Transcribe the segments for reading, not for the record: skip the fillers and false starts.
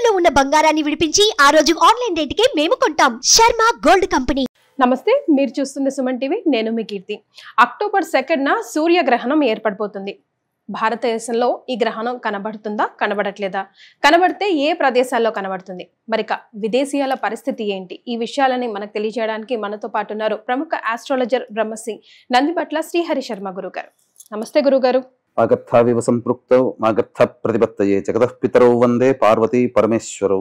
తాకట్టులో ఉన్న బంగారాన్ని విడిపించి ఆ రోజు ఆన్లైన్ రేటుకే మేము కొంటాం. Sharma gold company. నమస్తే, మీరు చూస్తుంది సుమన్ టీవీ. నేను మీ కీర్తి. అక్టోబర్ 2న సూర్యగ్రహణం ఏర్పడబోతుంది. భారతదేశంలో ఈ గ్రహణం కనబడుతుందా, కనబడట్లేదా? కనబడితే ఏ ప్రదేశాల్లో కనబడుతుంది? మరిక విదేశీయాల పరిస్థితి ఏంటి? ఈ విషయాలని మనకు తెలియజేయడానికి మనతో పాటు ఉన్నారు ప్రముఖ ఆస్ట్రాలజర్ బ్రహ్మశ్రీ నందిబట్ల శ్రీహరి శర్మ గురుగారు. నమస్తే గురుగారు. ఆగర్థావివ సంపృక్తౌ మాగర్థ ప్రతిపత్తయే జగతః పితరౌ వందే పార్వతీ పరమేశ్వరౌ.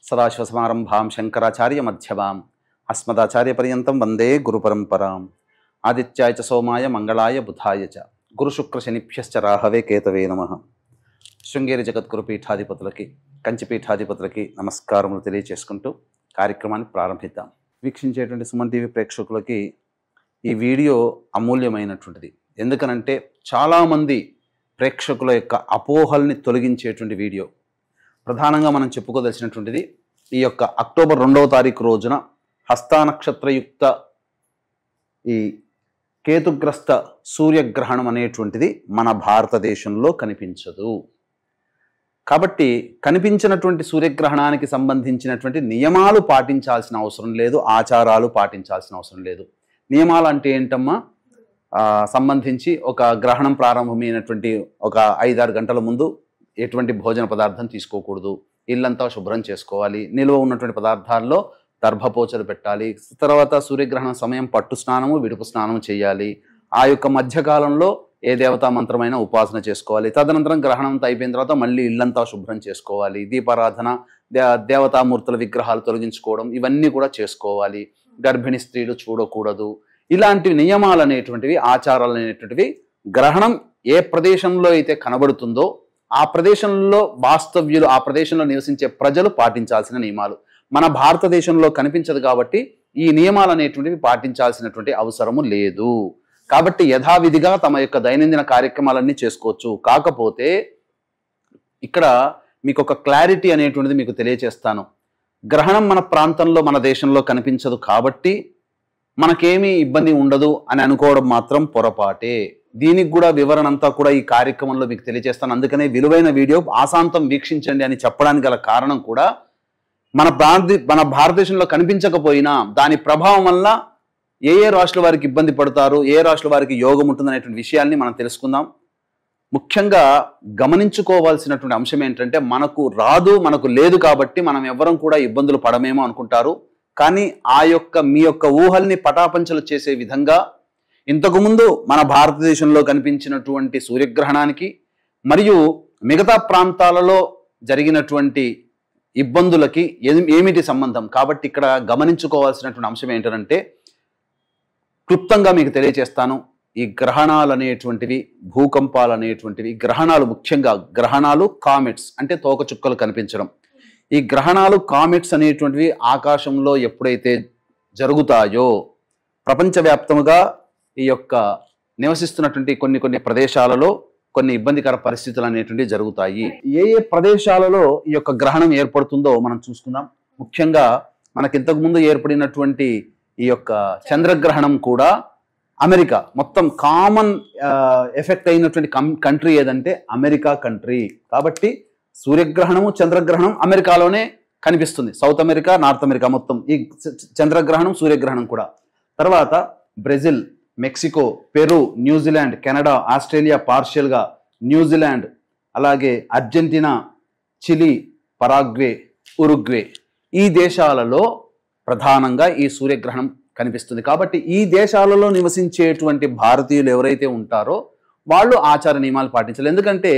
సదాశివసమారంభాం శంకరాచార్య మధ్యమాం అస్మదాచార్య పర్యంతం వందే గురు పరంపరాం. ఆదిత్యాయ చ సోమాయ మంగళాయ బుధాయ చ గురు శుక్ర శనిభ్యశ్చ రాహవే కేతవే నమః. శృంగేరి జగద్గురు పీఠాధిపతులకి, కంచి పీఠాధిపతులకి నమస్కారములు తెలియచేసుకుంటూ కార్యక్రమాన్ని ప్రారంభిద్దాం. వీక్షించేటువంటి సుమన్ టీవీ ప్రేక్షకులకి ఈ వీడియో అమూల్యమైనటువంటిది. ఎందుకనంటే చాలామంది ప్రేక్షకుల యొక్క అపోహల్ని తొలగించేటువంటి వీడియో. ప్రధానంగా మనం చెప్పుకోదలిసినటువంటిది ఈ యొక్క అక్టోబర్ 2వ తారీఖు రోజున హస్తా నక్షత్రయుక్త ఈ కేతుగ్రస్త సూర్యగ్రహణం అనేటువంటిది మన భారతదేశంలో కనిపించదు. కాబట్టి కనిపించినటువంటి సూర్యగ్రహణానికి సంబంధించినటువంటి నియమాలు పాటించాల్సిన అవసరం లేదు, ఆచారాలు పాటించాల్సిన అవసరం లేదు. నియమాలు అంటే ఏంటమ్మా? సంబంధించి ఒక గ్రహణం ప్రారంభమైనటువంటి ఒక 5-6 గంటల ముందు ఎటువంటి భోజన పదార్థం తీసుకోకూడదు, ఇల్లంతా శుభ్రం చేసుకోవాలి, నిల్వ ఉన్నటువంటి పదార్థాల్లో దర్భపోచలు పెట్టాలి. తర్వాత సూర్యగ్రహణం సమయం పట్టు స్నానము, విడుపు స్నానము చేయాలి. ఆ యొక్క మధ్యకాలంలో ఏ దేవతా మంత్రమైనా ఉపాసన చేసుకోవాలి. తదనంతరం గ్రహణం అయిపోయిన తర్వాత మళ్ళీ ఇల్లంతా శుభ్రం చేసుకోవాలి. దీపారాధన, దేవతామూర్తుల విగ్రహాలు తొలగించుకోవడం, ఇవన్నీ కూడా చేసుకోవాలి. గర్భిణీ స్త్రీలు చూడకూడదు. ఇలాంటి నియమాలు అనేటువంటివి, ఆచారాలు అనేటువంటివి గ్రహణం ఏ ప్రదేశంలో అయితే కనబడుతుందో ఆ ప్రదేశంలో వాస్తవ్యులు, ఆ ప్రదేశంలో నివసించే ప్రజలు పాటించాల్సిన నియమాలు. మన భారతదేశంలో కనిపించదు కాబట్టి ఈ నియమాలు అనేటువంటివి పాటించాల్సినటువంటి అవసరము లేదు. కాబట్టి యథావిధిగా తమ యొక్క దైనందిన కార్యక్రమాలన్నీ చేసుకోవచ్చు. కాకపోతే ఇక్కడ మీకు ఒక క్లారిటీ అనేటువంటిది మీకు తెలియచేస్తాను. గ్రహణం మన ప్రాంతంలో, మన దేశంలో కనిపించదు కాబట్టి మనకేమీ ఇబ్బంది ఉండదు అని అనుకోవడం మాత్రం పొరపాటే. దీనికి కూడా వివరణ అంతా కూడా ఈ కార్యక్రమంలో మీకు తెలియజేస్తాను. అందుకనే విలువైన వీడియో ఆశాంతం వీక్షించండి అని చెప్పడానికి గల కారణం కూడా మన భారతదేశంలో కనిపించకపోయినా దాని ప్రభావం వల్ల ఏ రాష్ట్రాల వారికి ఇబ్బంది పడతారు, ఏ రాష్ట్రాల వారికి యోగం ఉంటుంది అనేటువంటి విషయాల్ని మనం తెలుసుకుందాం. ముఖ్యంగా గమనించుకోవాల్సినటువంటి అంశం ఏంటంటే, మనకు రాదు, మనకు లేదు కాబట్టి మనం ఎవ్వరం కూడా ఇబ్బందులు పడమేమో అనుకుంటారు. కానీ మీ యొక్క ఊహల్ని పటాపంచలు చేసే విధంగా ఇంతకుముందు మన భారతదేశంలో కనిపించినటువంటి సూర్యగ్రహణానికి మరియు మిగతా ప్రాంతాలలో జరిగినటువంటి ఇబ్బందులకి ఏమిటి సంబంధం? కాబట్టి ఇక్కడ గమనించుకోవాల్సినటువంటి అంశం ఏంటంటే, క్లుప్తంగా మీకు తెలియచేస్తాను. ఈ గ్రహణాలు అనేటువంటివి, భూకంపాలు అనేటువంటివి, గ్రహణాలు ముఖ్యంగా గ్రహణాలు, కామెట్స్ అంటే తోకచుక్కలు కనిపించడం, ఈ గ్రహణాలు కామెట్స్ అనేటువంటివి ఆకాశంలో ఎప్పుడైతే జరుగుతాయో ప్రపంచవ్యాప్తంగా ఈ యొక్క నివసిస్తున్నటువంటి కొన్ని ప్రదేశాలలో కొన్ని ఇబ్బందికర పరిస్థితులు అనేటువంటివి జరుగుతాయి. ఏ ప్రదేశాలలో ఈ యొక్క గ్రహణం ఏర్పడుతుందో మనం చూసుకుందాం. ముఖ్యంగా మనకి ఇంతకుముందు ఏర్పడినటువంటి ఈ యొక్క చంద్రగ్రహణం కూడా అమెరికా, మొత్తం కామన్ ఎఫెక్ట్ అయినటువంటి కంట్రీ ఏదంటే అమెరికా కంట్రీ. కాబట్టి సూర్యగ్రహణము, చంద్రగ్రహణం అమెరికాలోనే కనిపిస్తుంది. సౌత్ అమెరికా, నార్త్ అమెరికా మొత్తం ఈ చంద్రగ్రహణం, సూర్యగ్రహణం కూడా. తర్వాత Brazil, Mexico, Peru, New Zealand, Canada, Australia, పార్షియల్గా న్యూజిలాండ్, అలాగే అర్జెంటీనా, చిలీ, పరాగ్వే, ఉరుగ్వే, ఈ దేశాలలో ప్రధానంగా ఈ సూర్యగ్రహణం కనిపిస్తుంది. కాబట్టి ఈ దేశాలలో నివసించేటువంటి భారతీయులు ఎవరైతే ఉంటారో వాళ్ళు ఆచార నియమాలు పాటించాలి. ఎందుకంటే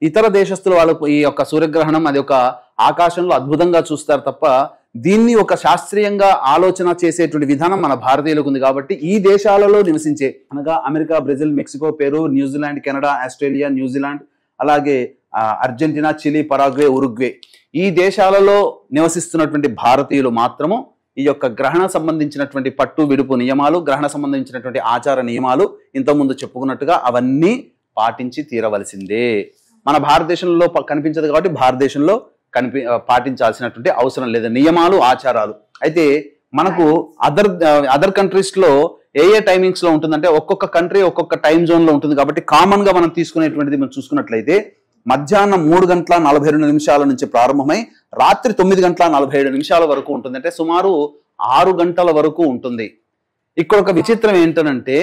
ఇతర దేశస్తులు వాళ్ళకు ఈ యొక్క సూర్యగ్రహణం అది ఒక ఆకాశంలో అద్భుతంగా చూస్తారు తప్ప దీన్ని ఒక శాస్త్రీయంగా ఆలోచన చేసేటువంటి విధానం మన భారతీయులకు ఉంది. కాబట్టి ఈ దేశాలలో నివసించే అనగా America, Brazil, Mexico, Peru, New Zealand, Canada, Australia, New Zealand, అలాగే అర్జెంటీనా, చిలీ, పరాగ్వే, ఉరుగ్వే, ఈ దేశాలలో నివసిస్తున్నటువంటి భారతీయులు మాత్రము ఈ యొక్క గ్రహణ సంబంధించినటువంటి పట్టు విడుపు నియమాలు, గ్రహణ సంబంధించినటువంటి ఆచార నియమాలు ఇంతకుముందు చెప్పుకున్నట్టుగా అవన్నీ పాటించి తీరవలసిందే. మన భారతదేశంలో కనిపించదు కాబట్టి భారతదేశంలో పాటించాల్సినటువంటి అవసరం లేదు నియమాలు, ఆచారాలు. అయితే మనకు అదర్ కంట్రీస్లో ఏ టైమింగ్స్లో ఉంటుందంటే ఒక్కొక్క కంట్రీ ఒక్కొక్క టైం జోన్లో ఉంటుంది. కాబట్టి కామన్గా మనం తీసుకునేటువంటిది మనం చూసుకున్నట్లయితే మధ్యాహ్నం 3:42 నుంచి ప్రారంభమై రాత్రి 9:47 వరకు ఉంటుంది. అంటే సుమారు 6 గంటల వరకు ఉంటుంది. ఇక్కడ ఒక విచిత్రం ఏంటనంటే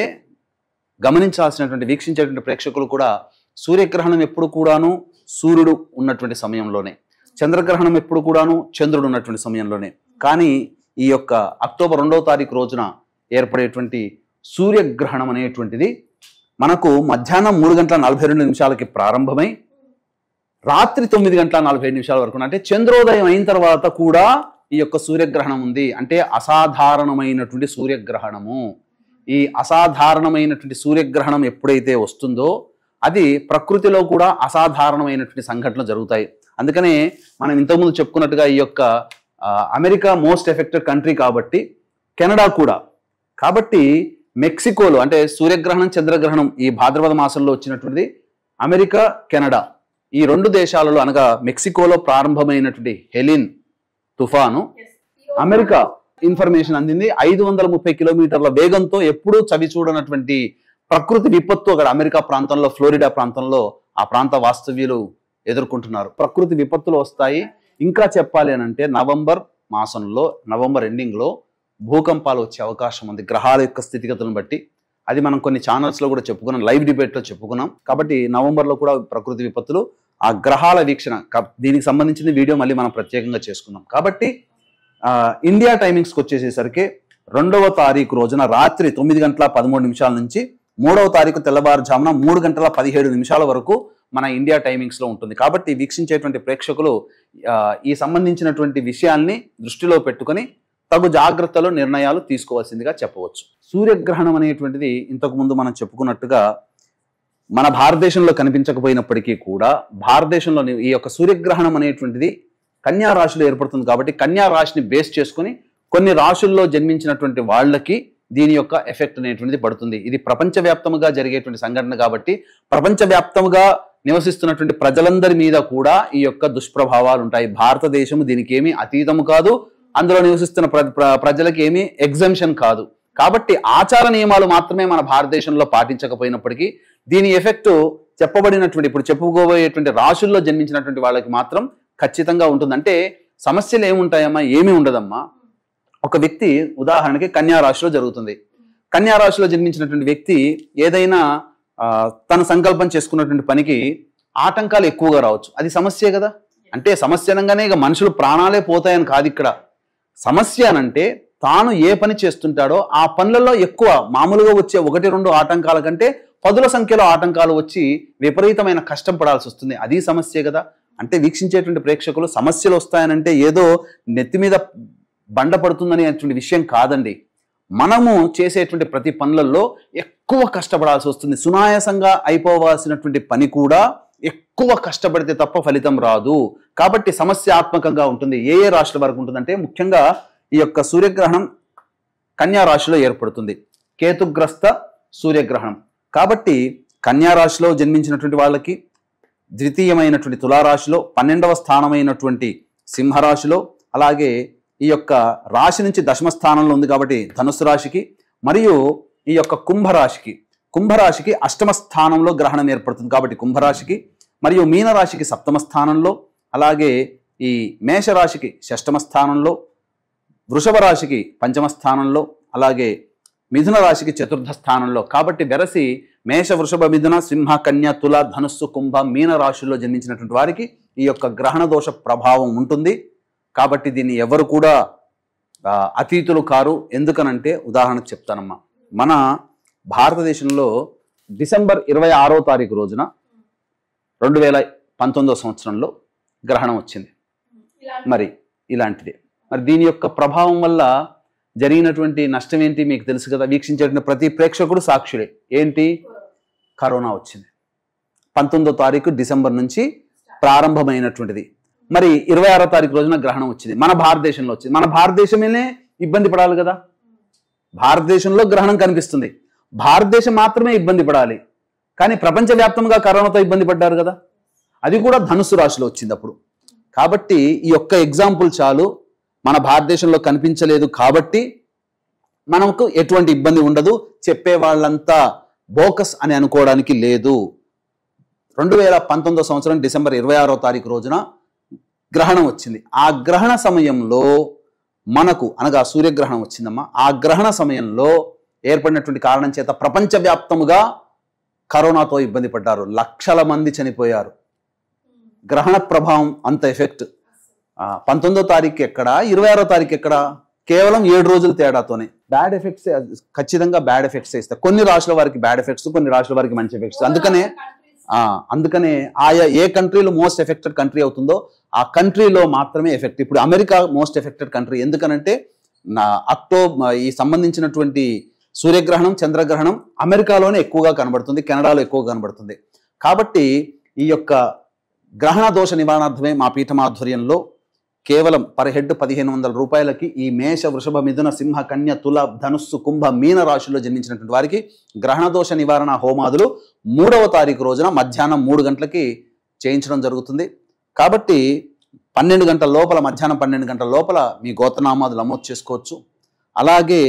గమనించాల్సినటువంటి వీక్షించేటువంటి ప్రేక్షకులు కూడా సూర్యగ్రహణం ఎప్పుడు కూడాను సూర్యుడు ఉన్నటువంటి సమయంలోనే, చంద్రగ్రహణం ఎప్పుడు కూడాను చంద్రుడు ఉన్నటువంటి సమయంలోనే. కానీ ఈ యొక్క అక్టోబర్ 2వ తారీఖు రోజున ఏర్పడేటువంటి సూర్యగ్రహణం అనేటువంటిది మనకు మధ్యాహ్నం 3:42 ప్రారంభమై రాత్రి 9:47 వరకు, అంటే చంద్రోదయం అయిన తర్వాత కూడా ఈ యొక్క సూర్యగ్రహణం ఉంది. అంటే అసాధారణమైనటువంటి సూర్యగ్రహణము. ఈ అసాధారణమైనటువంటి సూర్యగ్రహణం ఎప్పుడైతే వస్తుందో అది ప్రకృతిలో కూడా అసాధారణమైనటువంటి సంఘటనలు జరుగుతాయి. అందుకనే మనం ఇంతకుముందు చెప్పుకున్నట్టుగా ఈ యొక్క అమెరికా మోస్ట్ ఎఫెక్టెడ్ కంట్రీ కాబట్టి, కెనడా కూడా, కాబట్టి మెక్సికోలో అంటే సూర్యగ్రహణం చంద్రగ్రహణం ఈ భాద్రపద మాసంలో వచ్చినటువంటిది అమెరికా కెనడా ఈ 2 దేశాలలో అనగా మెక్సికోలో ప్రారంభమైనటువంటి హెలిన్ తుఫాను అమెరికా ఇన్ఫర్మేషన్ అందింది. 530 కిలోమీటర్ల వేగంతో ఎప్పుడూ చవి చూడనటువంటి ప్రకృతి విపత్తు అక్కడ అమెరికా ప్రాంతంలో, ఫ్లోరిడా ప్రాంతంలో ఆ ప్రాంత వాస్తవ్యులు ఎదుర్కొంటున్నారు. ప్రకృతి విపత్తులు వస్తాయి. ఇంకా చెప్పాలి అని అంటే నవంబర్ మాసంలో, నవంబర్ ఎండింగ్లో భూకంపాలు వచ్చే అవకాశం ఉంది గ్రహాల యొక్క స్థితిగతులను బట్టి. అది మనం కొన్ని ఛానల్స్లో కూడా చెప్పుకున్నాం, లైవ్ డిబేట్లో చెప్పుకున్నాం. కాబట్టి నవంబర్లో కూడా ప్రకృతి విపత్తులు, ఆ గ్రహాల వీక్షణ, దీనికి సంబంధించిన వీడియో మళ్ళీ మనం ప్రత్యేకంగా చేసుకున్నాం. కాబట్టి ఇండియా టైమింగ్స్కి వచ్చేసేసరికి 2వ తారీఖు రోజున రాత్రి 9:13 నుంచి 3వ తారీఖు తెల్లవారుజామున 3:17 వరకు మన ఇండియా టైమింగ్స్లో ఉంటుంది. కాబట్టి వీక్షించేటువంటి ప్రేక్షకులు ఈ సంబంధించినటువంటి విషయాల్ని దృష్టిలో పెట్టుకొని తగు జాగ్రత్తలు, నిర్ణయాలు తీసుకోవాల్సిందిగా చెప్పవచ్చు. సూర్యగ్రహణం అనేటువంటిది ఇంతకుముందు మనం చెప్పుకున్నట్టుగా మన భారతదేశంలో కనిపించకపోయినప్పటికీ కూడా భారతదేశంలోని ఈ యొక్క సూర్యగ్రహణం అనేటువంటిది కన్యా రాశిలో ఏర్పడుతుంది. కాబట్టి కన్యా రాశిని బేస్ చేసుకుని కొన్ని రాశుల్లో జన్మించినటువంటి వాళ్ళకి దీని యొక్క ఎఫెక్ట్ అనేటువంటిది పడుతుంది. ఇది ప్రపంచవ్యాప్తంగా జరిగేటువంటి సంఘటన కాబట్టి ప్రపంచవ్యాప్తంగా నివసిస్తున్నటువంటి ప్రజలందరి మీద కూడా ఈ యొక్క దుష్ప్రభావాలు ఉంటాయి. భారతదేశము దీనికి ఏమీ అతీతము కాదు, అందులో నివసిస్తున్న ప్రజలకి ఏమీ ఎగ్జంప్షన్ కాదు. కాబట్టి ఆచార నియమాలు మాత్రమే మన భారతదేశంలో పాటించకపోయినప్పటికీ దీని ఎఫెక్ట్ చెప్పబడినటువంటి ఇప్పుడు చెప్పుకోబోయేటువంటి రాశుల్లో జన్మించినటువంటి వాళ్ళకి మాత్రం ఖచ్చితంగా ఉంటుంది. అంటే సమస్యలు ఏముంటాయమ్మా? ఏమీ ఉండదమ్మా. ఒక వ్యక్తి ఉదాహరణకి కన్యా రాశిలో జరుగుతుంది. కన్యా రాశిలో జన్మించినటువంటి వ్యక్తి ఏదైనా తన సంకల్పం చేసుకున్నటువంటి పనికి ఆటంకాలు ఎక్కువగా రావచ్చు. అది సమస్యే కదా. అంటే సమస్య అనగానే ఇక మనుషులు ప్రాణాలే పోతాయని కాదు. ఇక్కడ సమస్య అనంటే తాను ఏ పని చేస్తుంటాడో ఆ పనులలో ఎక్కువ మామూలుగా వచ్చే 1-2 ఆటంకాల కంటే 10ల సంఖ్యలో ఆటంకాలు వచ్చి విపరీతమైన కష్టం పడాల్సి వస్తుంది. అది సమస్యే కదా. అంటే వీక్షించేటువంటి ప్రేక్షకులు సమస్యలు వస్తాయనంటే ఏదో నెత్తి మీద బండ పడుతుందని అటువంటి విషయం కాదండి. మనము చేసేటువంటి ప్రతి పనులలో ఎక్కువ కష్టపడాల్సి వస్తుంది. సునాయాసంగా అయిపోవాల్సినటువంటి పని కూడా ఎక్కువ కష్టపడితే తప్ప ఫలితం రాదు. కాబట్టి సమస్యాత్మకంగా ఉంటుంది. ఏ రాశుల వరకు ఉంటుందంటే ముఖ్యంగా ఈ యొక్క సూర్యగ్రహణం కన్యా రాశిలో ఏర్పడుతుంది. కేతుగ్రస్త సూర్యగ్రహణం. కాబట్టి కన్యా రాశిలో జన్మించినటువంటి వాళ్ళకి ద్వితీయమైనటువంటి తులారాశిలో, 12వ స్థానమైనటువంటి సింహరాశిలో, అలాగే ఈ యొక్క రాశి నుంచి 10వ స్థానంలో ఉంది కాబట్టి ధనుసు రాశికి, మరియు ఈ యొక్క కుంభరాశికి 8వ స్థానంలో గ్రహణం ఏర్పడుతుంది కాబట్టి కుంభరాశికి, మరియు మీనరాశికి 7వ స్థానంలో, అలాగే ఈ మేషరాశికి 6వ స్థానంలో, వృషభ రాశికి 5వ స్థానంలో, అలాగే మిథున రాశికి 4వ స్థానంలో. కాబట్టి వెరసి మేష, వృషభ, మిథున, సింహ, కన్య, తుల, ధనుస్సు, కుంభ, మీన రాశుల్లో జన్మించినటువంటి వారికి ఈ యొక్క గ్రహణ దోష ప్రభావం ఉంటుంది. కాబట్టి దీన్ని ఎవరు కూడా అతీతులు కారు. ఎందుకనంటే ఉదాహరణకు చెప్తానమ్మా. మన భారతదేశంలో డిసెంబర్ 26వ తారీఖు రోజున 2019వ సంవత్సరంలో గ్రహణం వచ్చింది. మరి ఇలాంటిదే. మరి దీని యొక్క ప్రభావం వల్ల జరిగినటువంటి నష్టం ఏంటి మీకు తెలుసు కదా. వీక్షించేటువంటి ప్రతి ప్రేక్షకుడు సాక్షులే. ఏంటి? కరోనా వచ్చింది. 19వ తారీఖు డిసెంబర్ నుంచి ప్రారంభమైనటువంటిది. మరి 26వ తారీఖు రోజున గ్రహణం వచ్చింది. మన భారతదేశంలో వచ్చింది. మన భారతదేశమేనే ఇబ్బంది పడాలి కదా. భారతదేశంలో గ్రహణం కనిపిస్తుంది, భారతదేశం మాత్రమే ఇబ్బంది పడాలి. కానీ ప్రపంచవ్యాప్తంగా కరోనాతో ఇబ్బంది పడ్డారు కదా. అది కూడా ధనుసు రాశిలో వచ్చింది అప్పుడు. కాబట్టి ఈ ఒక్క ఎగ్జాంపుల్ చాలు. మన భారతదేశంలో కనిపించలేదు కాబట్టి మనకు ఎటువంటి ఇబ్బంది ఉండదు. చెప్పే వాళ్ళంతా బోకస్ అని అనుకోవడానికి లేదు. 2019వ సంవత్సరం డిసెంబర్ 26వ తారీఖు రోజున గ్రహణం వచ్చింది. ఆ గ్రహణ సమయంలో మనకు అనగా సూర్యగ్రహణం వచ్చిందమ్మా. ఆ గ్రహణ సమయంలో ఏర్పడినటువంటి కారణం చేత ప్రపంచవ్యాప్తముగా కరోనాతో ఇబ్బంది పడ్డారు. లక్షల మంది చనిపోయారు. గ్రహణ ప్రభావం అంత ఎఫెక్ట్. 19వ తారీఖు ఎక్కడ, 26వ తారీఖు ఎక్కడ, కేవలం 7 రోజుల తేడాతోనే బ్యాడ్ ఎఫెక్ట్స్, ఖచ్చితంగా బ్యాడ్ ఎఫెక్ట్స్ ఇస్తాయి. కొన్ని రాష్ట్రాల వారికి బ్యాడ్ ఎఫెక్ట్స్, కొన్ని రాష్ట్రాల వారికి మంచి ఎఫెక్ట్స్. అందుకనే ఆయా ఏ కంట్రీలో మోస్ట్ ఎఫెక్టెడ్ కంట్రీ అవుతుందో ఆ కంట్రీలో మాత్రమే ఎఫెక్ట్. ఇప్పుడు అమెరికా మోస్ట్ ఎఫెక్టెడ్ కంట్రీ. ఎందుకనంటే ఈ సంబంధించినటువంటి సూర్యగ్రహణం, చంద్రగ్రహణం అమెరికాలోనే ఎక్కువగా కనబడుతుంది, కెనడాలో ఎక్కువగా కనబడుతుంది. కాబట్టి ఈ యొక్క గ్రహణ దోష నివారణార్థమే మా పీఠం ఆధ్వర్యంలో కేవలం పర్ హెడ్ 1500 రూపాయలకి ఈ మేష, వృషభ, మిథున, సింహ, కన్య, తుల, ధనుస్సు, కుంభ, మీన రాశుల్లో జన్మించినటువంటి వారికి గ్రహణ దోష నివారణ హోమాదులు 3వ తారీఖు రోజున మధ్యాహ్నం 3 గంటలకి చేయించడం జరుగుతుంది. కాబట్టి 12 గంటల లోపల, మధ్యాహ్నం 12 గంటల లోపల మీ గోత్రనామాదులు నమోదు చేసుకోవచ్చు. అలాగే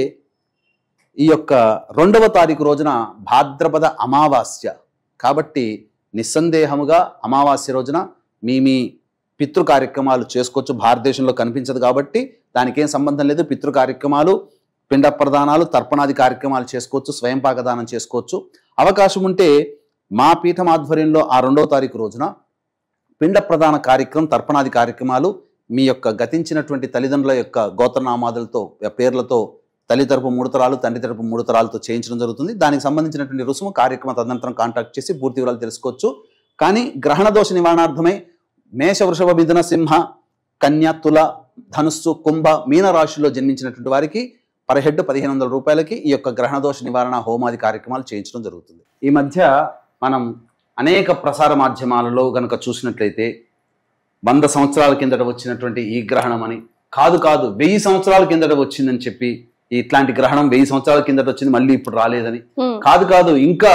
ఈ యొక్క 2వ తారీఖు రోజున భాద్రపద అమావాస్య. కాబట్టి నిస్సందేహముగా అమావాస్య రోజున మీ పితృ కార్యక్రమాలు చేసుకోవచ్చు. భారతదేశంలో కనిపించదు కాబట్టి దానికి ఏం సంబంధం లేదు. పితృ కార్యక్రమాలు, పిండ ప్రదానాలు, తర్పణాది కార్యక్రమాలు చేసుకోవచ్చు, స్వయం పాకదానం చేసుకోవచ్చు. అవకాశం ఉంటే మా పీఠం ఆధ్వర్యంలో ఆ 2వ తారీఖు రోజున పిండ ప్రదాన కార్యక్రమం, తర్పణాది కార్యక్రమాలు మీ యొక్క గతించినటువంటి తల్లిదండ్రుల యొక్క గోత్రనామాదులతో, పేర్లతో తల్లి తరపు 3 తరాలు, తండ్రి తరపు 3 తరాలతో చేయించడం జరుగుతుంది. దానికి సంబంధించినటువంటి రుసుము కార్యక్రమ తదనంతరం కాంటాక్ట్ చేసి పూర్తి వివరాలు తెలుసుకోవచ్చు. కానీ గ్రహణ దోష నివారణార్థమై మేష, వృషభ, మిథున, సింహ, కన్య, తుల, ధనుస్సు, కుంభ, మీన రాశుల్లో జన్మించినటువంటి వారికి పర్ హెడ్ 1500 రూపాయలకి ఈ యొక్క గ్రహణ దోష నివారణ హోమాది కార్యక్రమాలు చేయించడం జరుగుతుంది. ఈ మధ్య మనం అనేక ప్రసార మాధ్యమాలలో గనక చూసినట్లయితే 100 సంవత్సరాల కిందట వచ్చినటువంటి ఈ గ్రహణం అని, కాదు 1000 సంవత్సరాల కిందట వచ్చిందని చెప్పి, ఇట్లాంటి గ్రహణం 1000 సంవత్సరాల కిందట వచ్చింది, మళ్ళీ ఇప్పుడు రాలేదని, కాదు ఇంకా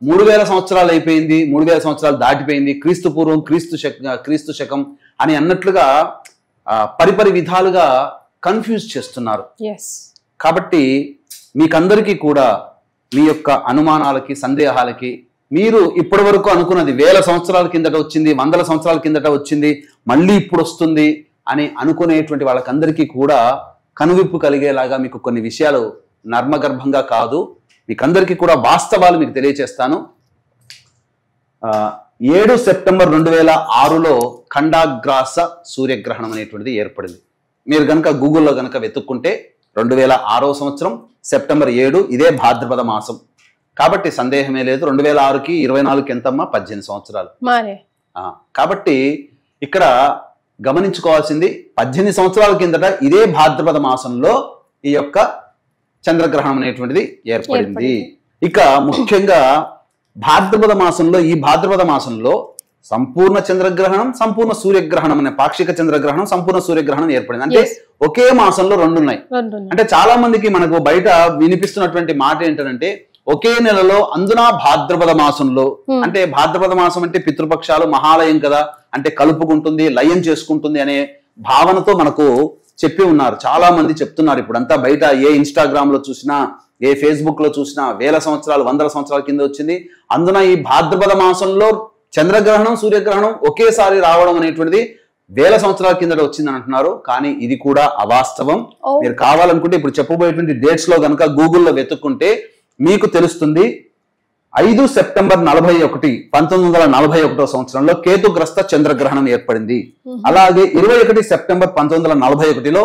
3000 సంవత్సరాలు అయిపోయింది, 3000 సంవత్సరాలు దాటిపోయింది, క్రీస్తు పూర్వం, క్రీస్తు శకం అని అన్నట్లుగా పరిపరి విధాలుగా కన్ఫ్యూజ్ చేస్తున్నారు. కాబట్టి మీకందరికీ కూడా మీ యొక్క అనుమానాలకి, సందేహాలకి, మీరు ఇప్పటి వరకు అనుకున్నది 1000 సంవత్సరాల కిందట వచ్చింది, 100 సంవత్సరాల కిందట వచ్చింది, మళ్ళీ ఇప్పుడు వస్తుంది అని అనుకునేటువంటి వాళ్ళకందరికీ కూడా కనువిప్పు కలిగేలాగా మీకు కొన్ని విషయాలు నర్మగర్భంగా కాదు, మీకందరికీ కూడా వాస్తవాలు మీకు తెలియచేస్తాను. 7 సెప్టెంబర్ 2006లో ఖండాగ్రాస సూర్యగ్రహణం అనేటువంటిది ఏర్పడింది. మీరు కనుక గూగుల్లో కనుక వెతుక్కుంటే 2006వ సంవత్సరం సెప్టెంబర్ 7, ఇదే భాద్రపద మాసం. కాబట్టి సందేహమే లేదు. 2006కి 24కి ఎంతమ్మా? 18 సంవత్సరాలు. కాబట్టి ఇక్కడ గమనించుకోవాల్సింది 18 సంవత్సరాల కిందట ఇదే భాద్రపద మాసంలో ఈ యొక్క చంద్రగ్రహణం అనేటువంటిది ఏర్పడింది. ఇక ముఖ్యంగా భాద్రపద మాసంలో, ఈ భాద్రపద మాసంలో సంపూర్ణ చంద్రగ్రహణం, సంపూర్ణ సూర్యగ్రహణం అనే పాక్షిక చంద్రగ్రహణం, సంపూర్ణ సూర్యగ్రహణం ఏర్పడింది. అంటే ఒకే మాసంలో 2 ఉన్నాయి. అంటే చాలా మందికి మనకు బయట వినిపిస్తున్నటువంటి మాట ఏంటంటే ఒకే నెలలో, అందున భాద్రపద మాసంలో, అంటే భాద్రపద మాసం అంటే పితృపక్షాలు, మహాలయం కదా, అంటే కలుపుకుంటుంది, లయం చేసుకుంటుంది అనే భావనతో మనకు చెప్పి ఉన్నారు. చాలా మంది చెప్తున్నారు. ఇప్పుడంతా బయట ఏ ఇన్స్టాగ్రామ్ లో చూసినా, ఏ ఫేస్బుక్ లో చూసినా 1000 సంవత్సరాలు, 100 సంవత్సరాల కింద వచ్చింది, అందున ఈ భాద్రపద మాసంలో చంద్రగ్రహణం, సూర్యగ్రహణం ఒకేసారి రావడం అనేటువంటిది 1000 సంవత్సరాల కిందట వచ్చిందని అంటున్నారు. కానీ ఇది కూడా అవాస్తవం. మీరు కావాలనుకుంటే ఇప్పుడు చెప్పబోయేటువంటి డేట్స్ లో కనుక గూగుల్లో వెతుక్కుంటే మీకు తెలుస్తుంది. 5 సెప్టెంబర్ 1941 సంవత్సరంలో కేతుగ్రస్త చంద్రగ్రహణం ఏర్పడింది. అలాగే 21 సెప్టెంబర్ 1941లో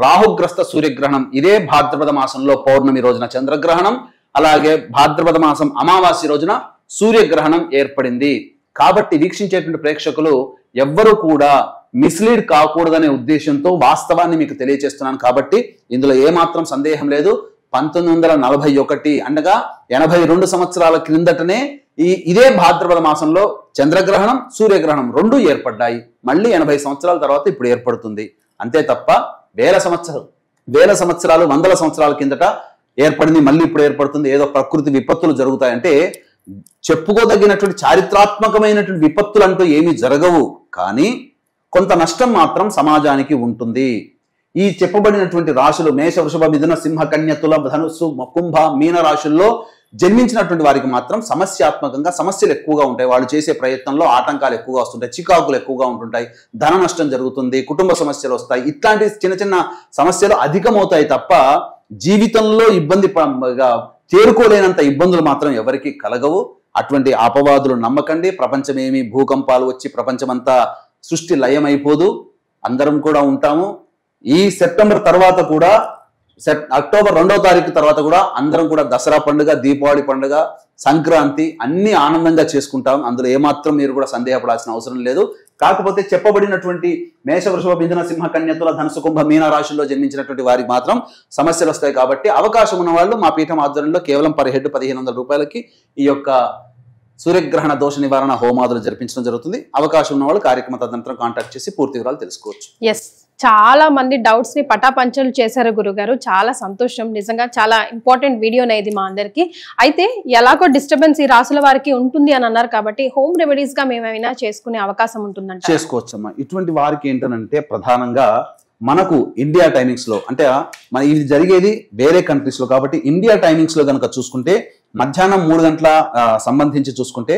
రాహుగ్రస్త సూర్యగ్రహణం, ఇదే భాద్రపద మాసంలో పౌర్ణమి రోజున చంద్రగ్రహణం, అలాగే భాద్రపద మాసం అమావాస్య రోజున సూర్యగ్రహణం ఏర్పడింది. కాబట్టి వీక్షించేటువంటి ప్రేక్షకులు ఎవ్వరూ కూడా మిస్లీడ్ కాకూడదనే ఉద్దేశంతో వాస్తవాన్ని మీకు తెలియజేస్తున్నాను. కాబట్టి ఇందులో ఏమాత్రం సందేహం లేదు. 1941 అనగా 82 సంవత్సరాల క్రిందటనే ఇదే భాద్రపద మాసంలో చంద్రగ్రహణం, సూర్యగ్రహణం 2 ఏర్పడ్డాయి. మళ్ళీ 80 సంవత్సరాల తర్వాత ఇప్పుడు ఏర్పడుతుంది. అంతే తప్ప 1000 సంవత్సరాలు 100 సంవత్సరాల కిందట ఏర్పడింది, మళ్ళీ ఇప్పుడు ఏర్పడుతుంది, ఏదో ప్రకృతి విపత్తులు జరుగుతాయంటే చెప్పుకోదగినటువంటి చారిత్రాత్మకమైనటువంటి విపత్తులు అంటూ ఏమీ జరగవు. కానీ కొంత నష్టం మాత్రం సమాజానికి ఉంటుంది. ఈ చెప్పబడినటువంటి రాశులు మేష, వృషభ, మిథున, సింహ, కన్య, తుల, ధనుస్సు, కుంభ, మీన రాశుల్లో జన్మించినటువంటి వారికి మాత్రం సమస్యాత్మకంగా సమస్యలు ఎక్కువగా ఉంటాయి. వాళ్ళు చేసే ప్రయత్నంలో ఆటంకాలు ఎక్కువగా వస్తుంటాయి, చికాకులు ఎక్కువగా ఉంటుంటాయి, ధన నష్టం జరుగుతుంది, కుటుంబ సమస్యలు వస్తాయి. ఇట్లాంటి చిన్న చిన్న సమస్యలు అధికమవుతాయి తప్ప జీవితంలో చేరుకోలేనంత ఇబ్బందులు మాత్రం ఎవరికి కలగవు. అటువంటి అపవాదులు నమ్మకండి. ప్రపంచమేమి భూకంపాలు వచ్చి ప్రపంచమంతా సృష్టి లయమైపోదు. అందరం కూడా ఉంటాము. ఈ సెప్టెంబర్ తర్వాత కూడా అక్టోబర్ 2వ తారీఖు తర్వాత కూడా అందరం కూడా దసరా పండుగ, దీపావళి పండుగ, సంక్రాంతి అన్ని ఆనందంగా చేసుకుంటాం. అందులో ఏమాత్రం మీరు కూడా సందేహపడాల్సిన అవసరం లేదు. కాకపోతే చెప్పబడినటువంటి మేష, వృషభ, మిథున, సింహ, కన్యతుల, ధనుసు, కుంభ, మీన రాశుల్లో జన్మించినటువంటి వారికి మాత్రం సమస్యలు వస్తాయి. కాబట్టి అవకాశం ఉన్న వాళ్ళు మా పీఠం ఆధ్వర్యంలో కేవలం పర్ హెడ్ 1500 రూపాయలకి ఈ యొక్క సూర్యగ్రహణ దోష నివారణ హోమాదులు జరిపించడం జరుగుతుంది. అవకాశం ఉన్న వాళ్ళు కార్యక్రమ తదనంతరం కాంటాక్ట్ చేసి పూర్తి వివరాలు తెలుసుకోవచ్చు. ఎస్, చాలా మంది డౌట్స్ ని పటాపంచలు చేశారు గురుగారు. చాలా సంతోషం. నిజంగా చాలా ఇంపార్టెంట్ వీడియోనే ఇది మా అందరికి. అయితే ఎలాగో డిస్టర్బెన్స్ ఈ రాసుల వారికి ఉంటుంది అని అన్నారు కాబట్టి హోమ్ రెమెడీస్ గా మేమైనా చేసుకునే అవకాశం ఉంటుందంట? చేసుకోవచ్చమ్మా. ఇటువంటి వారికి ఏంటంటే ప్రధానంగా మనకు ఇండియా టైమింగ్స్ లో, అంటే మన ఇది జరిగేది వేరే కంట్రీస్ లో కాబట్టి ఇండియా టైమింగ్స్ లో కనుక చూసుకుంటే మధ్యాహ్నం 3 గంటల సంబంధించి చూసుకుంటే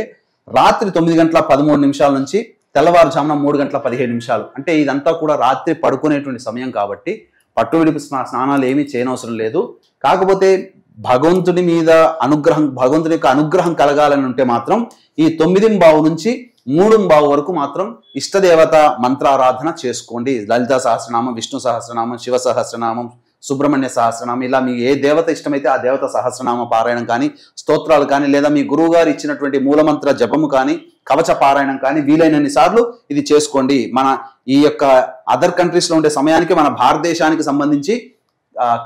రాత్రి 9:13 నుంచి తెల్లవారుజామున 3:17 అంటే ఇదంతా కూడా రాత్రి పడుకునేటువంటి సమయం కాబట్టి పట్టు విడిపి స్నానాలు ఏమీ చేయనవసరం లేదు. కాకపోతే భగవంతుని మీద అనుగ్రహం, భగవంతుని యొక్క అనుగ్రహం కలగాలని ఉంటే మాత్రం ఈ 9:15 నుంచి 3:15 వరకు మాత్రం ఇష్టదేవత మంత్రారాధన చేసుకోండి. లలిత సహస్రనామం, విష్ణు సహస్రనామం, శివ సహస్రనామం, సుబ్రహ్మణ్య సహస్రనామం, ఇలా మీకు ఏ దేవత ఇష్టమైతే ఆ దేవత సహస్రనామ పారాయణం కానీ, స్తోత్రాలు కానీ, లేదా మీ గురువు గారు ఇచ్చినటువంటి మూలమంత్ర జపము కానీ, కవచ పారాయణం కానీ వీలైనన్ని సార్లు ఇది చేసుకోండి. మన ఈ యొక్క అదర్ కంట్రీస్ లో ఉండే సమయానికి మన భారతదేశానికి సంబంధించి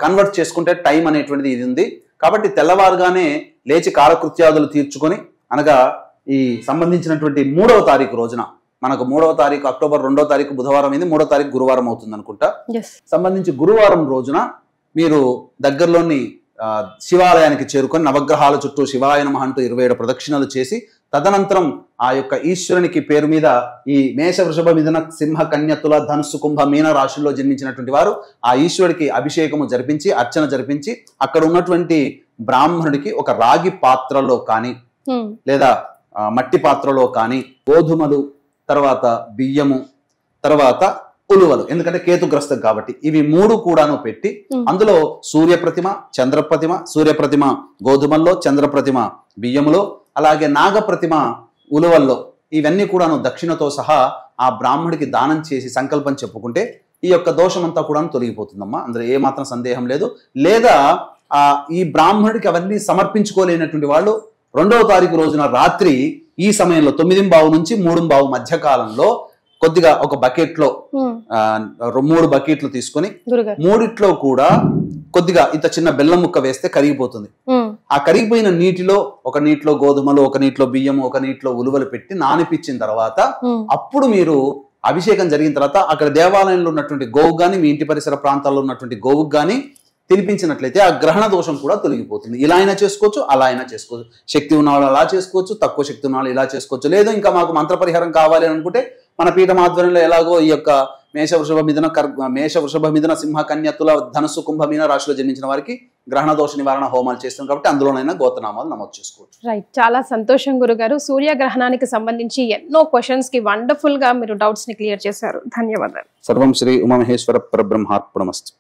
కన్వర్ట్ చేసుకుంటే టైం అనేటువంటిది ఇది ఉంది. కాబట్టి తెల్లవారుగానే లేచి కాలకృత్యాదులు తీర్చుకొని, అనగా ఈ సంబంధించినటువంటి 3వ తారీఖు రోజున, మనకు 3వ తారీఖు అక్టోబర్ 2వ తారీఖు బుధవారం అయింది, 3వ తారీఖు గురువారం అవుతుంది అనుకుంటా. సంబంధించి గురువారం రోజున మీరు దగ్గరలోని శివాలయానికి చేరుకొని నవగ్రహాల చుట్టూ శివాయ నమః అంటూ 27 ప్రదక్షిణలు చేసి, తదనంతరం ఆ యొక్క ఈశ్వరునికి పేరు మీద ఈ మేష, వృషభ, మిథున, సింహ, కన్యతుల, ధనుస్సు, కుంభ, మీన రాశుల్లో జన్మించినటువంటి వారు ఆ ఈశ్వరుడికి అభిషేకము జరిపించి, అర్చన జరిపించి, అక్కడ ఉన్నటువంటి బ్రాహ్మణుడికి ఒక రాగి పాత్రలో కానీ లేదా మట్టి పాత్రలో కానీ గోధుమలు, తర్వాత బియ్యము, తర్వాత ఉలువలు, ఎందుకంటే కేతుగ్రస్తం కాబట్టి ఇవి 3 కూడాను పెట్టి అందులో సూర్యప్రతిమ, చంద్రప్రతిమ, సూర్యప్రతిమ గోధుమల్లో, చంద్రప్రతిమ బియ్యములో, అలాగే నాగప్రతిమ ఉలువల్లో, ఇవన్నీ కూడాను దక్షిణతో సహా ఆ బ్రాహ్మడికి దానం చేసి సంకల్పం చెప్పుకుంటే ఈ యొక్క దోషమంతా కూడా తొలగిపోతుందమ్మా. అందులో ఏమాత్రం సందేహం లేదు. లేదా ఈ బ్రాహ్మణుడికి అవన్నీ సమర్పించుకోలేనటువంటి వాళ్ళు 2వ తారీఖు రోజున రాత్రి ఈ సమయంలో 9:15 నుంచి 3:15 మధ్య కాలంలో కొద్దిగా ఒక బకెట్ లో 3 బకెట్లు తీసుకొని 3 కూడా కొద్దిగా ఇంత చిన్న బెల్లం ముక్క వేస్తే కరిగిపోతుంది. ఆ కరిగిపోయిన నీటిలో ఒక నీటిలో గోధుమలు, ఒక నీటిలో బియ్యము, ఒక నీటిలో ఉలువలు పెట్టి నానిపించిన తర్వాత అప్పుడు మీరు అభిషేకం జరిగిన తర్వాత అక్కడ దేవాలయంలో ఉన్నటువంటి గోవు గాని, మీ ఇంటి పరిసర ప్రాంతాల్లో ఉన్నటువంటి గోవుకు గాని తినిపించినట్లయితే ఆ గ్రహణ దోషం కూడా తొలగిపోతుంది. ఇలా అయినా చేసుకోవచ్చు, అలా అయినా చేసుకోవచ్చు. శక్తి ఉన్న వాళ్ళు అలా చేసుకోవచ్చు, తక్కువ శక్తి ఉన్న వాళ్ళు ఇలా చేసుకోవచ్చు. లేదు ఇంకా మాకు మంత్ర పరిహారం కావాలి అని అనుకుంటే మన పీఠం ఆధ్వర్యంలో ఎలాగో ఈ యొక్క మేష, వృషభ, మిథున, సింహ, కన్యతుల, ధనుస్సు, కుంభ, మీన రాశిలో జన్మించిన వారికి గ్రహణ దోష నివారణ హోమాలు చేస్తాం కాబట్టి అందులోనైనా గోత్రనామాలు నమోదు చేసుకోవచ్చు. రైట్, చాలా సంతోషం గురుగారు. సూర్యగ్రహణానికి సంబంధించి ఎన్నో క్వశ్చన్స్ కి వండర్ఫుల్ గా మీరు డౌట్స్ ని క్లియర్ చేశారు. ధన్యవాదాలు. సర్వం శ్రీ ఉమామహేశ్వర పరబ్రహ్మార్పణమస్తు.